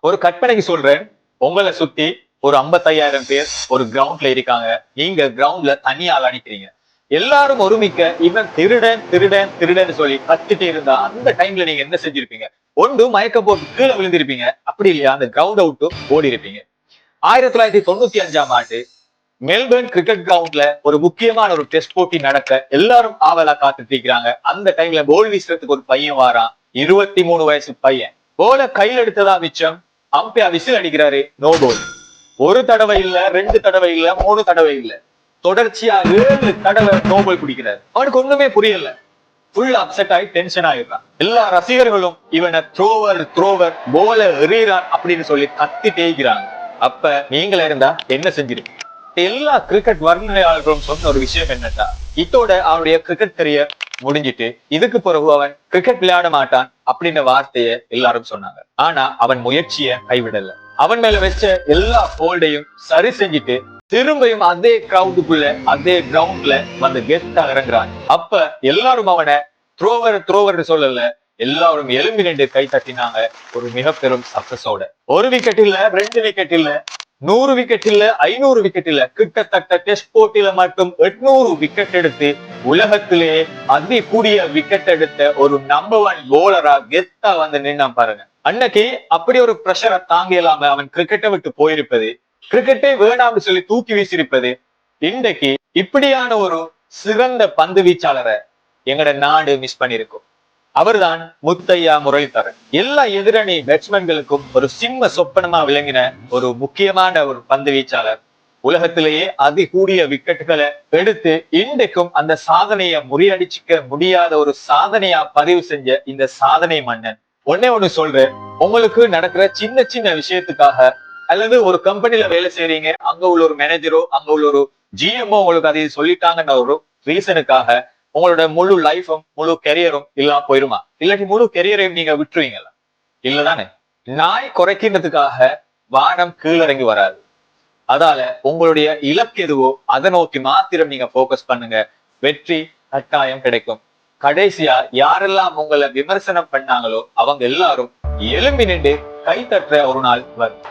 ஒரு கற்பனைக்கு சொல்றேன், உங்களை சுத்தி ஒரு 55,000 பேர் ஒரு கிரவுண்ட்ல இருக்காங்க. நீங்க கிரவுண்ட்ல தனியா அடிக்கிறீங்க. எல்லாரும் ஒருமிக்க இவன் திருடன் திருடன் திருடன் சொல்லி கத்திட்டு இருந்தா அந்த டைம்ல நீங்க என்ன செஞ்சிருப்பீங்க? ஒன்று மயக்கம் போட்டு கீழே விழுந்திருப்பீங்க. அப்படி இல்லையா அந்த கிரவுண்ட் விட்டு ஓடி இருப்பீங்க. 1995ஆம் ஆண்டு மெல்பர்ன் கிரிக்கெட் கிரவுண்ட்ல ஒரு முக்கியமான ஒரு டெஸ்ட் போட்டி நடக்க எல்லாரும் ஆவலா காத்துட்டு இருக்கிறாங்க. அந்த டைம்ல கோல் வீசுறதுக்கு ஒரு பையன் வாரான். 23 வயசு பையன். போல கையில் எடுத்ததா மிச்சம். அம்பையர் விசில் அடிக்கிறாரு, நோ கோல். ஒரு தடவை இல்ல, 2 தடவை இல்ல, 3 தடவை இல்ல, தொடர்ச்சியா 7 தடவை நோ கோல் குடிக்கிறாரு. அவனுக்கு ஒண்ணுமே புரியல. ஃபுல் அப்செட் ஆகி டென்ஷன் ஆயிடுறான். எல்லா ரசிகர்களும் இவனை த்ரோவர் த்ரோவர் போல எறிகிறான் அப்படின்னு சொல்லி கத்தி தேய்க்கிறாங்க. அப்ப நீங்கள இருந்தா என்ன செஞ்சிருக்கீங்க? எல்லா கிரிக்கெட் வர்ணனையாளர்களும் சொன்ன ஒரு விஷயம் என்னன்னா, இதோட அவனுடைய கிரிக்கெட் கரியர் முடிஞ்சிட்டு இதுக்கு பிறகு அவன் கிரிக்கெட் விளையாட மாட்டான் அப்படின்ற வார்த்தையை எல்லாரும் சொன்னாங்க. ஆனா அவன் முயற்சியை கைவிடல. அவன் மேல வச்ச எல்லா ஹோல்டையும் சரி செஞ்சுட்டு திரும்பியும் அதே கிரவுண்டுக்குள்ள அதே கிரவுண்ட்ல வந்து கெத்தா இறங்குறான். அப்ப எல்லாரும் அவனை த்ரோவர் த்ரோவர் சொல்லல, எல்லாரும் எலும்பி நின்று கை தட்டினாங்க. ஒரு மிக பெரும் சக்சஸோட. ஒரு விக்கெட் இல்ல, 2 விக்கெட் இல்ல, 100 விக்கெட் இல்ல, 500 விக்கெட் இல்ல, கிட்டத்தட்ட டெஸ்ட் போட்டியில மட்டும் 800 விக்கெட் எடுத்து உலகத்திலே அதி கூடிய விக்கெட் எடுத்த ஒரு நம்பர் 1 போலரா கெத்தா வந்து நின்னா பாருங்க. அன்னைக்கு அப்படி ஒரு பிரஷரை தாங்க இல்லாம அவன் கிரிக்கெட்டை விட்டு போயிருப்பது, கிரிக்கெட்டே வேணாம்னு சொல்லி தூக்கி வீசியிருப்பது, இன்றைக்கு இப்படியான ஒரு சிறந்த பந்து வீச்சாளரை எங்கட நாடு மிஸ் பண்ணிருக்கும். அவர்தான் முத்தையா முரளிதரன். எல்லா எதிரணி பேட்ஸ்மேன்களுக்கும் ஒரு சிம்ம சொப்பனமா விளங்கின ஒரு முக்கியமான ஒரு பந்து வீச்சாளர். உலகத்திலேயே அதி கூடிய விக்கெட்டுகளை எடுத்து இன்றைக்கும் அந்த சாதனையை முறியடிச்சுக்க முடியாத ஒரு சாதனையா பதிவு செஞ்ச இந்த சாதனை மன்னன். ஒண்ணு சொல்றேன், உங்களுக்கு நடக்கிற சின்ன சின்ன விஷயத்துக்காக அல்லது ஒரு கம்பெனில வேலை செய்றீங்க, அங்க உள்ள ஒரு மேனேஜரோ அங்க உள்ள ஒரு ஜிஎம்ஓ உங்களுக்கு அதை சொல்லிட்டாங்கன்ற ஒரு ரீசனுக்காக உங்களோட முழு லைஃபும் முழு கெரியரும் இல்லாம போயிருமா? இல்லாட்டி முழு கெரியரையும் நீங்க விட்டுருவீங்களா? இல்லதானே? நாய் குறைக்கிறதுக்காக வானம் கீழிறங்கி வராது. அதால உங்களுடைய இலக்கு எதுவோ அதை நோக்கி மாத்திரம் நீங்க போக்கஸ் பண்ணுங்க. வெற்றி கட்டாயம் கிடைக்கும். கடைசியா யாரெல்லாம் உங்களை விமர்சனம் பண்ணாங்களோ அவங்க எல்லாரும் எழும்பி நின்று கை தட்டுற ஒரு நாள் வரும்.